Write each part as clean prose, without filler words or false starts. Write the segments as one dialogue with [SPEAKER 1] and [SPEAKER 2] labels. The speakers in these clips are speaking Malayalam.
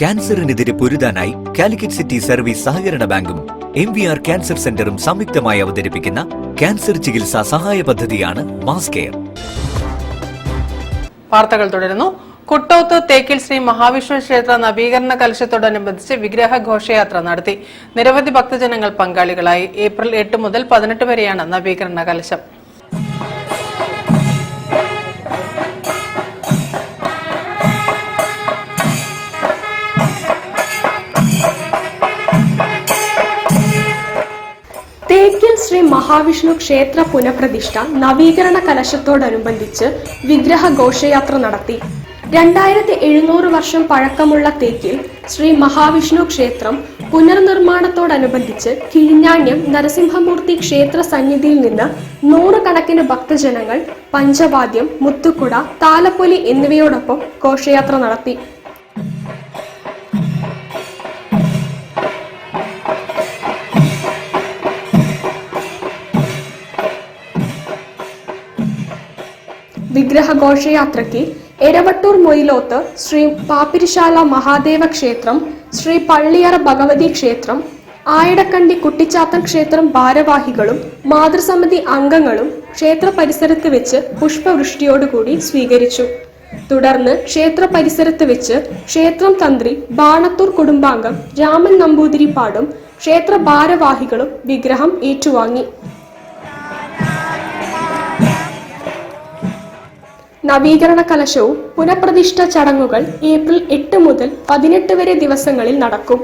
[SPEAKER 1] ക്യാൻസറിനെതിരെ പൊരുതാനായി കാലിക്കറ്റ് സിറ്റി സർവീസ് സഹകരണ ബാങ്കും MVR ക്യാൻസർ സെന്ററും സംയുക്തമായി അവതരിപ്പിക്കുന്ന ക്യാൻസർ ചികിത്സാ സഹായ പദ്ധതിയാണ് മാസ് കെയർ.
[SPEAKER 2] വാർത്തകൾ തുടരുന്നു. കുട്ടോത്ത് തേക്കിൽ ശ്രീ മഹാവിഷ്ണു ക്ഷേത്ര നവീകരണ കലശത്തോടനുബന്ധിച്ച് വിഗ്രഹ ഘോഷയാത്ര നടത്തി. നിരവധി ഭക്തജനങ്ങൾ പങ്കാളികളായി. ഏപ്രിൽ 8 മുതൽ 18 വരെയാണ് നവീകരണ കലശം.
[SPEAKER 3] തേക്കിൽ ശ്രീ മഹാവിഷ്ണു ക്ഷേത്ര പുനഃപ്രതിഷ്ഠ നവീകരണ കലശത്തോടനുബന്ധിച്ച് വിഗ്രഹ ഘോഷയാത്ര നടത്തി. 2700 വർഷം പഴക്കമുള്ള തേക്കിൽ ശ്രീ മഹാവിഷ്ണു ക്ഷേത്രം പുനർനിർമ്മാണത്തോടനുബന്ധിച്ച് കിഴിഞ്ഞാണ്യം നരസിംഹമൂർത്തി ക്ഷേത്ര സന്നിധിയിൽ നിന്ന് 100 കണക്കിന് ഭക്തജനങ്ങൾ പഞ്ചവാദ്യം, മുത്തുക്കുട, താലപ്പൊലി എന്നിവയോടൊപ്പം ഘോഷയാത്ര നടത്തി. വിഗ്രഹ ഘോഷയാത്രയ്ക്ക് എരവട്ടൂർ മൊയിലോത്ത് ശ്രീ പാപ്പിരിശാല മഹാദേവ ക്ഷേത്രം, ശ്രീ പള്ളിയറ ഭഗവതി ക്ഷേത്രം, ആയിടക്കണ്ടി കുട്ടിച്ചാത്തൻ ക്ഷേത്രം ഭാരവാഹികളും മാതൃസമിതി അംഗങ്ങളും ക്ഷേത്ര പരിസരത്ത് വെച്ച് പുഷ്പവൃഷ്ടിയോടുകൂടി സ്വീകരിച്ചു. തുടർന്ന് ക്ഷേത്ര പരിസരത്ത് വെച്ച് ക്ഷേത്രം തന്ത്രി ബാണത്തൂർ കുടുംബാംഗം രാമൻ നമ്പൂതിരിപ്പാടും ക്ഷേത്ര ഭാരവാഹികളും വിഗ്രഹം ഏറ്റുവാങ്ങി. നവീകരണ കലശവും പുനഃപ്രതിഷ്ഠ ചടങ്ങുകൾ ഏപ്രിൽ 8 മുതൽ 18 വരെ ദിവസങ്ങളിൽ നടക്കും.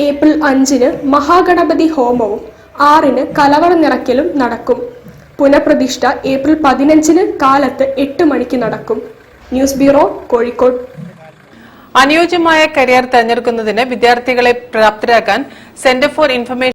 [SPEAKER 3] ഏപ്രിൽ 5-ന് മഹാഗണപതി ഹോമവും 6-ന് കലവറ നിറയ്ക്കലും നടക്കും. പുനഃപ്രതിഷ്ഠ ഏപ്രിൽ 15-ന് കാലത്ത് 8 മണിക്ക് നടക്കും. News bureau, Kozhikode.
[SPEAKER 2] അനുയോജ്യമായ കരിയർ തെരഞ്ഞെടുക്കുന്നതിന് വിദ്യാർത്ഥികളെ പ്രാപ്തരാക്കാൻ സെന്റർ ഫോർ ഇൻഫർമേഷൻ